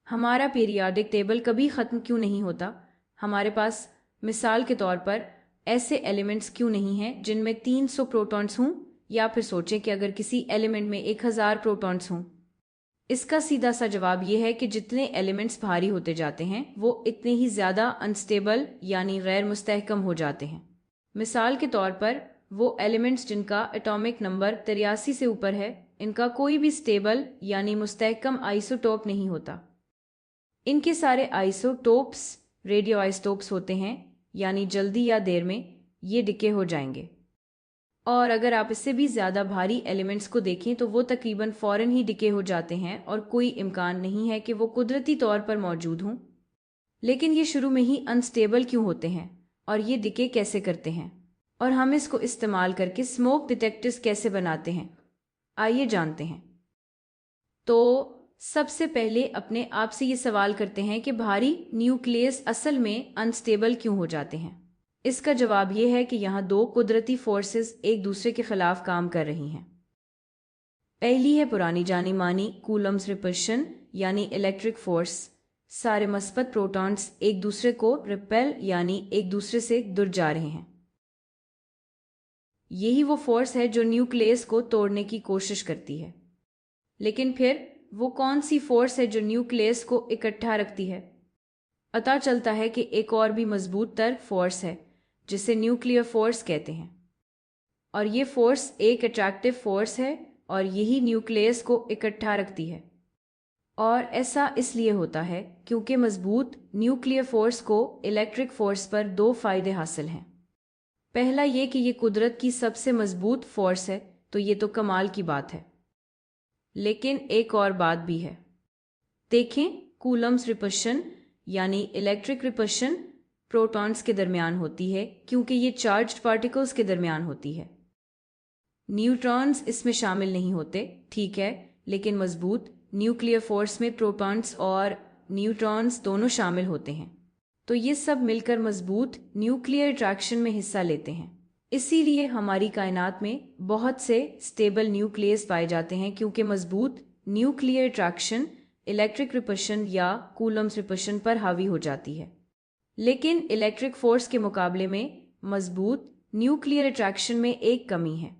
हमारा periodic table कभी ख़त्म क्यों नहीं होता? हमारे पास मिसाल के तौर पर ऐसे एलिमेंट्स क्यों नहीं हैं जिनमें 300 प्रोटॉन्स हों? या फिर सोचें कि अगर किसी एलिमेंट में 1000 प्रोटॉन्स हों। इसका सीधा सा जवाब यह है कि जितने एलिमेंट्स भारी होते जाते हैं वो इतने ही ज़्यादा अनस्टेबल यानी गैर मुस्तहकम हो जाते हैं। मिसाल के तौर पर वो एलिमेंट्स जिनका एटॉमिक नंबर 83 से ऊपर है, इनका कोई भी स्टेबल यानी मुस्तहकम आइसोटोप नहीं होता। इनके सारे आइसोटोप्स रेडियो आइसोटोप्स होते हैं, यानी जल्दी या देर में ये डिके हो जाएंगे। और अगर आप इससे भी ज़्यादा भारी एलिमेंट्स को देखें तो वो तकरीबन फ़ौरन ही डिके हो जाते हैं और कोई इम्कान नहीं है कि वो कुदरती तौर पर मौजूद हों। लेकिन ये शुरू में ही अनस्टेबल क्यों होते हैं और ये डिके कैसे करते हैं, और हम इसको इस्तेमाल करके स्मोक डिटेक्टर्स कैसे बनाते हैं, आइए जानते हैं। तो सबसे पहले अपने आप से ये सवाल करते हैं कि भारी न्यूक्लियस असल में अनस्टेबल क्यों हो जाते हैं। इसका जवाब यह है कि यहाँ दो कुदरती फोर्सेस एक दूसरे के खिलाफ काम कर रही हैं। पहली है पुरानी जानी मानी कूलम्स रिपल्शन यानी इलेक्ट्रिक फोर्स। सारे मस्बत प्रोटॉन्स एक दूसरे को रिपेल यानी एक दूसरे से दूर जा रहे हैं। यही वो फोर्स है जो न्यूक्लियस को तोड़ने की कोशिश करती है। लेकिन फिर वो कौन सी फोर्स है जो न्यूक्लियस को इकट्ठा रखती है? पता चलता है कि एक और भी मजबूत तर फोर्स है जिसे न्यूक्लियर फोर्स कहते हैं। और ये फोर्स एक अट्रैक्टिव फोर्स है और यही न्यूक्लियस को इकट्ठा रखती है। और ऐसा इसलिए होता है क्योंकि मजबूत न्यूक्लियर फोर्स को इलेक्ट्रिक फोर्स पर दो फायदे हासिल हैं। पहला ये कि ये कुदरत की सबसे मजबूत फोर्स है, तो ये तो कमाल की बात है। लेकिन एक और बात भी है। देखें, कूलम्स रिपल्शन यानी इलेक्ट्रिक रिपल्शन प्रोटॉन्स के दरमियान होती है क्योंकि ये चार्ज्ड पार्टिकल्स के दरमियान होती है। न्यूट्रॉन्स इसमें शामिल नहीं होते, ठीक है, लेकिन मजबूत न्यूक्लियर फोर्स में प्रोटॉन्स और न्यूट्रॉन्स दोनों शामिल होते हैं। तो ये सब मिलकर मजबूत न्यूक्लियर अट्रैक्शन में हिस्सा लेते हैं। इसीलिए हमारी कायनात में बहुत से स्टेबल न्यूक्लियस पाए जाते हैं, क्योंकि मजबूत न्यूक्लियर अट्रैक्शन इलेक्ट्रिक रिपल्शन या कूलम्स रिपल्शन पर हावी हो जाती है। लेकिन इलेक्ट्रिक फोर्स के मुकाबले में मजबूत न्यूक्लियर अट्रैक्शन में एक कमी है,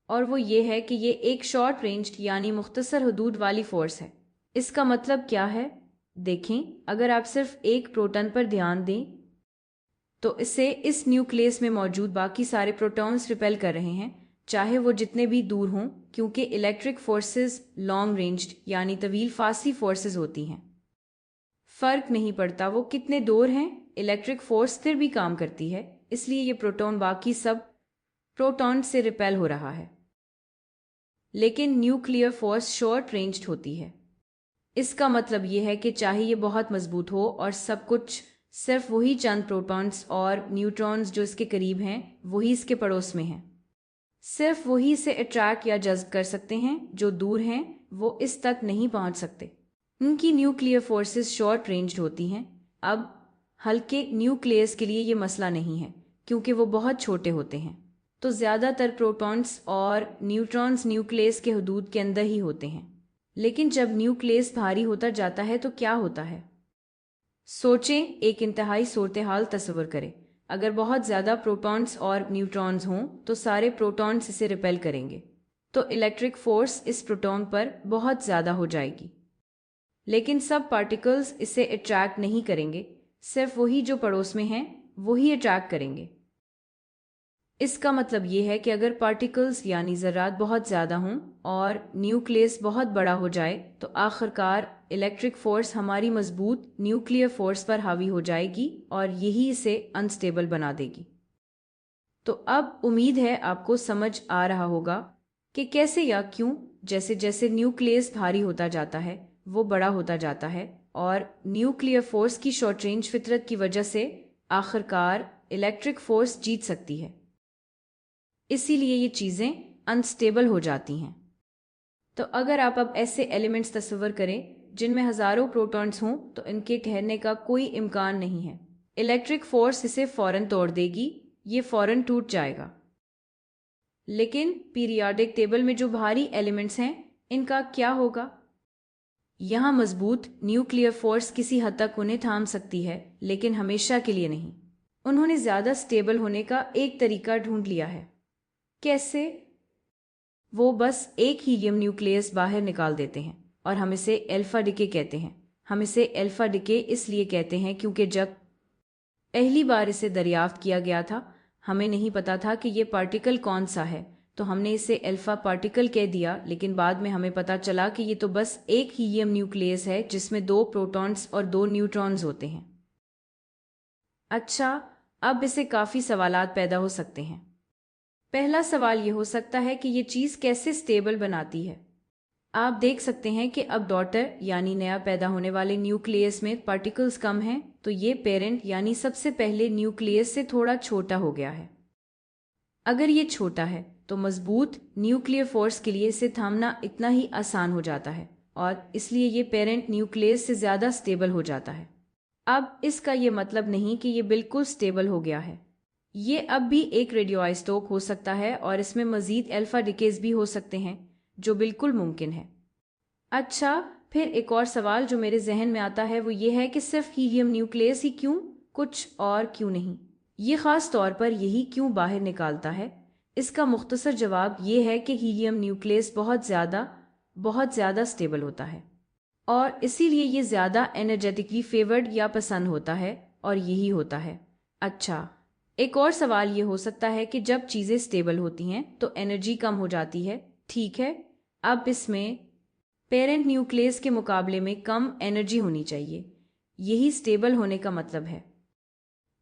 और वो ये है कि ये एक शॉर्ट रेंज यानी मुख्तसर हदूद वाली फोर्स है। इसका मतलब क्या है? देखें, अगर आप सिर्फ एक प्रोटॉन पर ध्यान दें तो इससे इस न्यूक्लियस में मौजूद बाकी सारे प्रोटॉन्स रिपेल कर रहे हैं, चाहे वो जितने भी दूर हों, क्योंकि इलेक्ट्रिक फोर्सेस लॉन्ग रेंज्ड यानी तवील फासी फोर्सेस होती हैं। फर्क नहीं पड़ता वो कितने दूर हैं, इलेक्ट्रिक फोर्स फिर भी काम करती है। इसलिए ये प्रोटॉन बाकी सब प्रोटॉन से रिपेल हो रहा है। लेकिन न्यूक्लियर फोर्स शॉर्ट रेंज्ड होती है। इसका मतलब ये है कि चाहे ये बहुत मजबूत हो और सब कुछ, सिर्फ वही चंद प्रोटॉन्स और न्यूट्रॉन्स जो इसके करीब हैं वही इसके पड़ोस में हैं। सिर्फ वही इसे अट्रैक्ट या जज्ब कर सकते हैं, जो दूर हैं वो इस तक नहीं पहुंच सकते। उनकी न्यूक्लियर फोर्सेस शॉर्ट रेंज्ड होती हैं। अब हल्के न्यूक्लियस के लिए ये मसला नहीं है क्योंकि वो बहुत छोटे होते हैं, तो ज़्यादातर प्रोटॉन्स और न्यूट्रॉन्स न्यूक्लियस के हदूद के अंदर ही होते हैं। लेकिन जब न्यूक्लियस भारी होता जाता है तो क्या होता है? सोचें, एक इंतहाई सूरत हाल तस्वर करें। अगर बहुत ज़्यादा प्रोटॉन्स और न्यूट्रॉन्स हों तो सारे प्रोटॉन्स इसे रिपेल करेंगे, तो इलेक्ट्रिक फोर्स इस प्रोटॉन पर बहुत ज़्यादा हो जाएगी। लेकिन सब पार्टिकल्स इसे अट्रैक्ट नहीं करेंगे, सिर्फ वही जो पड़ोस में हैं वही अट्रैक्ट करेंगे। इसका मतलब ये है कि अगर पार्टिकल्स यानी ज़रात बहुत ज़्यादा हों और न्यूक्लियस बहुत बड़ा हो जाए तो आखिरकार इलेक्ट्रिक फोर्स हमारी मजबूत न्यूक्लियर फोर्स पर हावी हो जाएगी और यही इसे अनस्टेबल बना देगी। तो अब उम्मीद है आपको समझ आ रहा होगा कि कैसे या क्यों जैसे जैसे न्यूक्लियस भारी होता जाता है वो बड़ा होता जाता है, और न्यूक्लियर फोर्स की शॉर्ट रेंज फितरत की वजह से आखिरकार इलेक्ट्रिक फोर्स जीत सकती है। इसीलिए ये चीज़ें अनस्टेबल हो जाती हैं। तो अगर आप अब ऐसे एलिमेंट्स तस्वर करें जिनमें हज़ारों प्रोटॉन्स हों तो इनके ठहरने का कोई इम्कान नहीं है। इलेक्ट्रिक फोर्स इसे फ़ौरन तोड़ देगी, ये फ़ौरन टूट जाएगा। लेकिन पीरियाडिक टेबल में जो भारी एलिमेंट्स हैं इनका क्या होगा? यहाँ मजबूत न्यूक्लियर फोर्स किसी हद तक उन्हें थाम सकती है, लेकिन हमेशा के लिए नहीं। उन्होंने ज्यादा स्टेबल होने का एक तरीका ढूंढ लिया है। कैसे? वो बस एक हीलियम न्यूक्लियस बाहर निकाल देते हैं और हम इसे अल्फा डिके कहते हैं। हम इसे अल्फा डिके इसलिए कहते हैं क्योंकि जब पहली बार इसे दरियाफ्त किया गया था, हमें नहीं पता था कि ये पार्टिकल कौन सा है, तो हमने इसे अल्फा पार्टिकल कह दिया। लेकिन बाद में हमें पता चला कि ये तो बस एक हीलियम न्यूक्लियस है जिसमें 2 प्रोटॉन्स और 2 न्यूट्रॉन्स होते हैं। अच्छा, अब इससे काफ़ी सवालात पैदा हो सकते हैं। पहला सवाल ये हो सकता है कि ये चीज़ कैसे स्टेबल बनाती है। आप देख सकते हैं कि अब डॉटर यानी नया पैदा होने वाले न्यूक्लियस में पार्टिकल्स कम हैं, तो ये पेरेंट यानी सबसे पहले न्यूक्लियस से थोड़ा छोटा हो गया है। अगर ये छोटा है तो मजबूत न्यूक्लियर फोर्स के लिए इसे थामना इतना ही आसान हो जाता है और इसलिए ये पेरेंट न्यूक्लियस से ज़्यादा स्टेबल हो जाता है। अब इसका ये मतलब नहीं कि ये बिल्कुल स्टेबल हो गया है। ये अब भी एक रेडियोआइसोटोप हो सकता है और इसमें मज़ीद अल्फा डिकेज भी हो सकते हैं, जो बिल्कुल मुमकिन है। अच्छा, फिर एक और सवाल जो मेरे जहन में आता है वो ये है कि सिर्फ हीलियम न्यूक्लियस ही क्यों, कुछ और क्यों नहीं? ये ख़ास तौर पर यही क्यों बाहर निकालता है? इसका मुख्तसर जवाब ये है कि हीलियम न्यूक्लियस बहुत ज़्यादा स्टेबल होता है और इसीलिए ये ज़्यादा एनर्जेटिकली फेवर्ड या पसंद होता है, और यही होता है। अच्छा, एक और सवाल ये हो सकता है कि जब चीज़ें स्टेबल होती हैं तो एनर्जी कम हो जाती है, ठीक है? अब इसमें पेरेंट न्यूक्लियस के मुकाबले में कम एनर्जी होनी चाहिए, यही स्टेबल होने का मतलब है।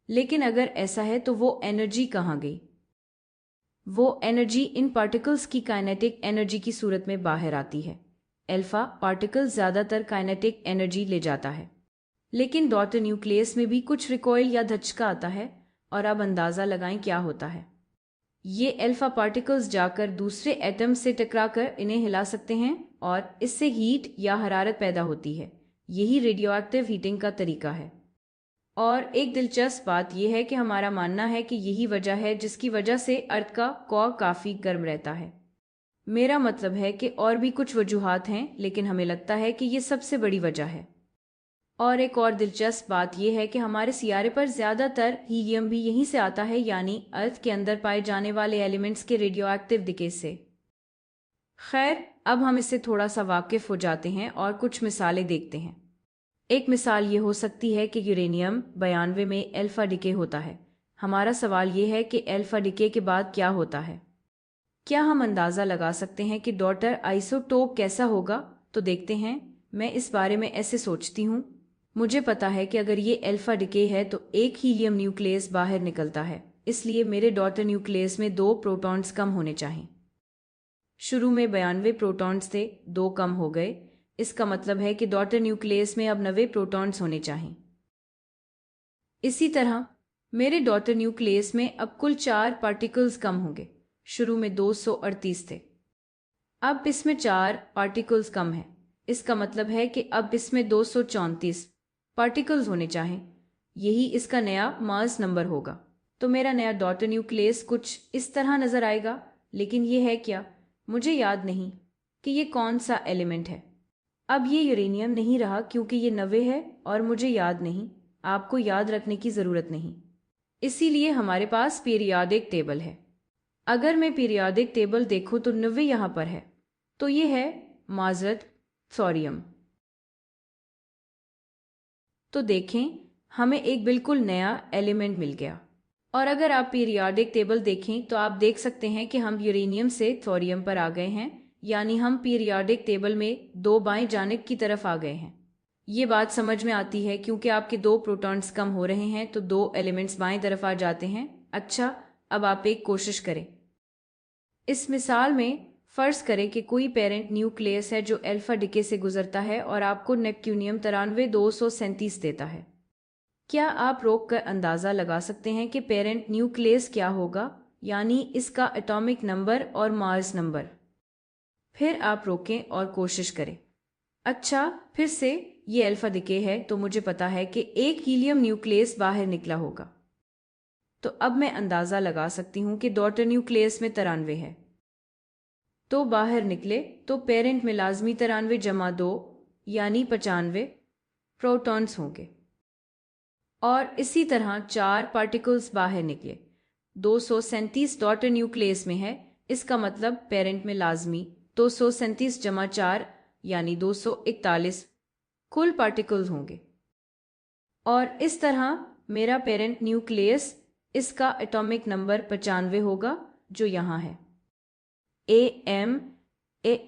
लेकिन अगर ऐसा है तो वो एनर्जी कहाँ गई? वो एनर्जी इन पार्टिकल्स की काइनेटिक एनर्जी की सूरत में बाहर आती है। अल्फा पार्टिकल ज़्यादातर काइनेटिक एनर्जी ले जाता है, लेकिन डॉटर न्यूक्लियस में भी कुछ रिकॉइल या धचका आता है, और अब अंदाज़ा लगाएं क्या होता है। ये अल्फा पार्टिकल्स जाकर दूसरे एटम से टकराकर इन्हें हिला सकते हैं और इससे हीट या हरारत पैदा होती है। यही रेडियोएक्टिव हीटिंग का तरीका है। और एक दिलचस्प बात यह है कि हमारा मानना है कि यही वजह है जिसकी वजह से अर्थ का कोर काफ़ी गर्म रहता है। मेरा मतलब है कि और भी कुछ वजूहात हैं, लेकिन हमें लगता है कि ये सबसे बड़ी वजह है। और एक और दिलचस्प बात यह है कि हमारे सियारे पर ज़्यादातर हीलियम भी यहीं से आता है, यानी अर्थ के अंदर पाए जाने वाले एलिमेंट्स के रेडियोएक्टिव डिके से। खैर, अब हम इससे थोड़ा सा वाकिफ हो जाते हैं और कुछ मिसालें देखते हैं। एक मिसाल ये हो सकती है कि यूरेनियम 92 में अल्फा डिके होता है। हमारा सवाल ये है कि अल्फा डिके के बाद क्या होता है? क्या हम अंदाज़ा लगा सकते हैं कि डॉटर आइसोटोप कैसा होगा? तो देखते हैं। मैं इस बारे में ऐसे सोचती हूँ। मुझे पता है कि अगर ये अल्फा डिके है तो एक हीलियम न्यूक्लियस बाहर निकलता है, इसलिए मेरे डॉटर न्यूक्लियस में 2 प्रोटॉन्स कम होने चाहिए। शुरू में 92 प्रोटॉन्स थे, 2 कम हो गए। इसका मतलब है कि डॉटर न्यूक्लियस में अब 90 प्रोटॉन्स होने चाहिए। इसी तरह मेरे डॉटर न्यूक्लियस में अब कुल 4 पार्टिकल्स कम होंगे। शुरू में 238 थे, अब इसमें 4 पार्टिकल्स कम हैं। इसका मतलब है कि अब इसमें 234 पार्टिकल्स होने चाहिए। यही इसका नया मास नंबर होगा। तो मेरा नया डॉटर न्यूक्लियस कुछ इस तरह नज़र आएगा। लेकिन ये है क्या? मुझे याद नहीं कि ये कौन सा एलिमेंट है। अब ये यूरेनियम नहीं रहा क्योंकि ये 90 है और मुझे याद नहीं। आपको याद रखने की ज़रूरत नहीं, इसीलिए हमारे पास पीरियाडिक टेबल है। अगर मैं पीरियाडिक टेबल देखूं तो 90 यहाँ पर है, तो ये है माजरत थोरियम। तो देखें, हमें एक बिल्कुल नया एलिमेंट मिल गया। और अगर आप पीरियाडिक टेबल देखें तो आप देख सकते हैं कि हम यूरेनियम से थोरियम पर आ गए हैं, यानी हम पीरियाडिक टेबल में 2 बाएं जानिब की तरफ आ गए हैं। ये बात समझ में आती है क्योंकि आपके 2 प्रोटॉन्स कम हो रहे हैं तो 2 एलिमेंट्स बाएं तरफ आ जाते हैं। अच्छा, अब आप एक कोशिश करें। इस मिसाल में फ़र्ज़ करें कि कोई पेरेंट न्यूक्लियस है जो अल्फा डिके से गुजरता है और आपको नेप्ट्यूनियम 93 देता है। क्या आप रोक कर अंदाज़ा लगा सकते हैं कि पेरेंट न्यूक्लियस क्या होगा, यानी इसका एटॉमिक नंबर और मास नंबर? फिर आप रोकें और कोशिश करें। अच्छा, फिर से ये अल्फा डिके है तो मुझे पता है कि एक हीलियम न्यूक्लियस बाहर निकला होगा। तो अब मैं अंदाज़ा लगा सकती हूँ कि डॉटर न्यूक्लियस में 93 है। तो बाहर निकले तो पेरेंट में लाजमी 93 जमा 2 यानी 95 प्रोटॉन्स होंगे। और इसी तरह 4 पार्टिकल्स बाहर निकले। 237 डॉटर न्यूक्लियस में है, इसका मतलब पेरेंट में लाजमी 237 जमा 4 यानी 241 कुल पार्टिकल्स होंगे। और इस तरह मेरा पेरेंट न्यूक्लियस, इसका एटॉमिक नंबर 95 होगा, जो यहाँ है।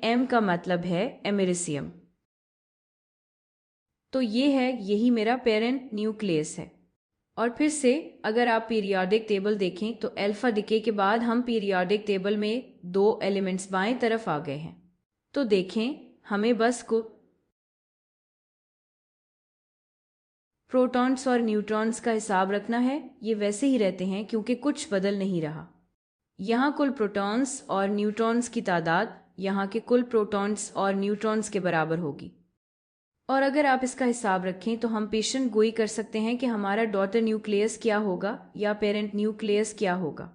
एम का मतलब है एमेरिसियम। तो यही मेरा पेरेंट न्यूक्लियस है। और फिर से अगर आप पीरियोडिक टेबल देखें तो अल्फा डिके के बाद हम पीरियोडिक टेबल में 2 एलिमेंट्स बाएं तरफ आ गए हैं। तो देखें, हमें बस को प्रोटॉन्स और न्यूट्रॉन्स का हिसाब रखना है। ये वैसे ही रहते हैं क्योंकि कुछ बदल नहीं रहा। यहाँ कुल प्रोटॉन्स और न्यूट्रॉन्स की तादाद यहाँ के कुल प्रोटॉन्स और न्यूट्रॉन्स के बराबर होगी। और अगर आप इसका हिसाब रखें तो हम पेशन गोई कर सकते हैं कि हमारा डॉटर न्यूक्लियस क्या होगा या पेरेंट न्यूक्लियस क्या होगा।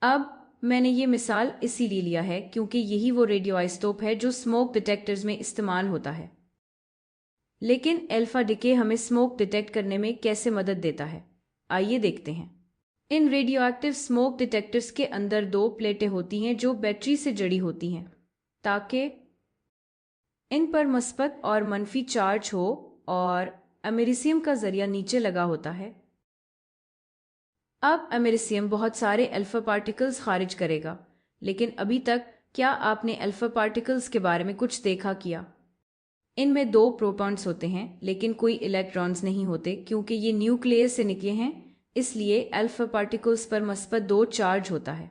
अब मैंने ये मिसाल इसीलिए लिया है क्योंकि यही वो रेडियो आइसोटोप है जो स्मोक डिटेक्टर्स में इस्तेमाल होता है। लेकिन अल्फा डिके हमें स्मोक डिटेक्ट करने में कैसे मदद देता है, आइए देखते हैं। इन रेडियो एक्टिव स्मोक डिटेक्टर्स के अंदर 2 प्लेटें होती हैं जो बैटरी से जड़ी होती हैं ताकि इन पर मस्बत और मनफी चार्ज हो, और अमेरिसियम का जरिया नीचे लगा होता है। अब अमेरिसियम बहुत सारे अल्फा पार्टिकल्स खारिज करेगा, लेकिन अभी तक क्या आपने अल्फा पार्टिकल्स के बारे में कुछ देखा किया? इनमें 2 प्रोटॉन्स होते हैं लेकिन कोई इलेक्ट्रॉन्स नहीं होते क्योंकि ये न्यूक्लियस से निकले हैं, इसलिए अल्फा पार्टिकल्स पर मस्बत 2 चार्ज होता है।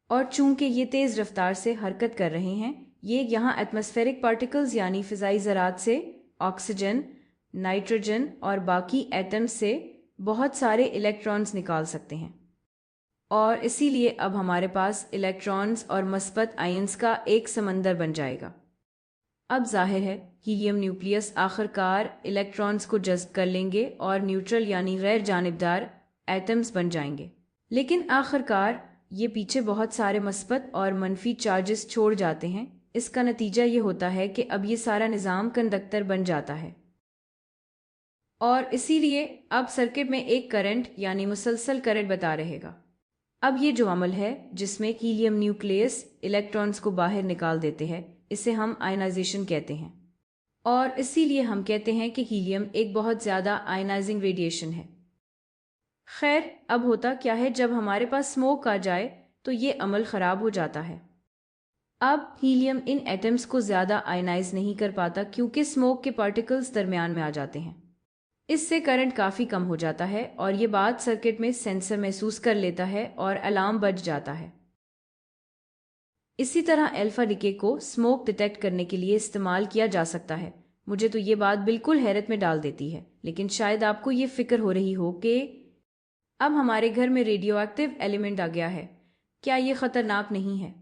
और चूंकि ये तेज़ रफ्तार से हरकत कर रहे हैं, ये यहाँ एटमॉस्फेरिक पार्टिकल्स यानी फ़िज़ाई ज़रात से ऑक्सीजन, नाइट्रोजन और बाकी एटम्स से बहुत सारे इलेक्ट्रॉन्स निकाल सकते हैं। और इसीलिए अब हमारे पास इलेक्ट्रॉन्स और मस्बत आयंस का एक समंदर बन जाएगा। अब जाहिर है हीलियम न्यूक्लियस आखिरकार इलेक्ट्रॉन्स को जज़्ब कर लेंगे और न्यूट्रल यानी गैर जानिबदार एटम्स बन जाएंगे। लेकिन आखिरकार ये पीछे बहुत सारे मस्बत और मनफी चार्जेस छोड़ जाते हैं। इसका नतीजा ये होता है कि अब ये सारा निज़ाम कंडक्टर बन जाता है और इसीलिए अब सर्किट में एक करंट यानी मुसलसल करंट बता रहेगा। अब ये जो अमल है जिसमें हीलियम न्यूक्लियस इलेक्ट्रॉन्स को बाहर निकाल देते हैं, इसे हम आयनाइजेशन कहते हैं। और इसीलिए हम कहते हैं कि हीलियम एक बहुत ज़्यादा आयनाइजिंग रेडिएशन है। खैर, अब होता क्या है, जब हमारे पास स्मोक आ जाए तो ये अमल ख़राब हो जाता है। अब हीलियम इन एटम्स को ज़्यादा आयनाइज नहीं कर पाता क्योंकि स्मोक के पार्टिकल्स दरमियान में आ जाते हैं। इससे करंट काफ़ी कम हो जाता है और ये बात सर्किट में सेंसर महसूस कर लेता है और अलार्म बज जाता है। इसी तरह अल्फा डिके को स्मोक डिटेक्ट करने के लिए इस्तेमाल किया जा सकता है। मुझे तो ये बात बिल्कुल हैरत में डाल देती है, लेकिन शायद आपको ये फिक्र हो रही हो कि अब हमारे घर में रेडियो एक्टिव एलिमेंट आ गया है, क्या ये ख़तरनाक नहीं है?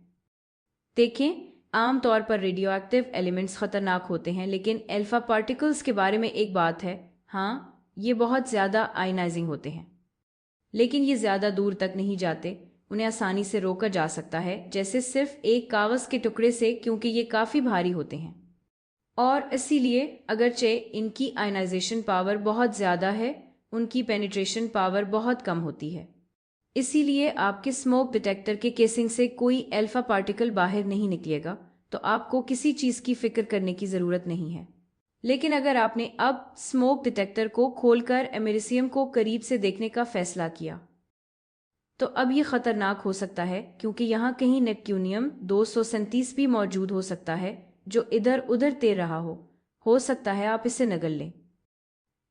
देखें, आम तौर पर रेडियो एक्टिव एलिमेंट्स ख़तरनाक होते हैं, लेकिन अल्फा पार्टिकल्स के बारे में एक बात है, हाँ, ये बहुत ज़्यादा आयनाइजिंग होते हैं, लेकिन ये ज़्यादा दूर तक नहीं जाते। उन्हें आसानी से रोका जा सकता है, जैसे सिर्फ एक कागज़ के टुकड़े से, क्योंकि ये काफ़ी भारी होते हैं। और इसीलिए अगरचे इनकी आयनाइजेशन पावर बहुत ज़्यादा है, उनकी पेनिट्रेशन पावर बहुत कम होती है। इसीलिए आपके स्मोक डिटेक्टर के केसिंग से कोई अल्फा पार्टिकल बाहर नहीं निकलेगा, तो आपको किसी चीज़ की फ़िक्र करने की ज़रूरत नहीं है। लेकिन अगर आपने अब स्मोक डिटेक्टर को खोलकर अमेरिसियम को करीब से देखने का फैसला किया, तो अब ये ख़तरनाक हो सकता है क्योंकि यहाँ कहीं नेपट्यूनियम 237 भी मौजूद हो सकता है जो इधर उधर तैर रहा हो सकता है आप इसे नगल लें।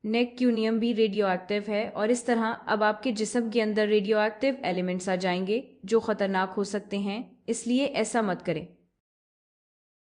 नेपट्यूनियम भी रेडियो एक्टिव है और इस तरह अब आपके जिस्म के अंदर रेडियो एक्टिव एलिमेंट्स आ जाएंगे जो ख़तरनाक हो सकते हैं, इसलिए ऐसा मत करें।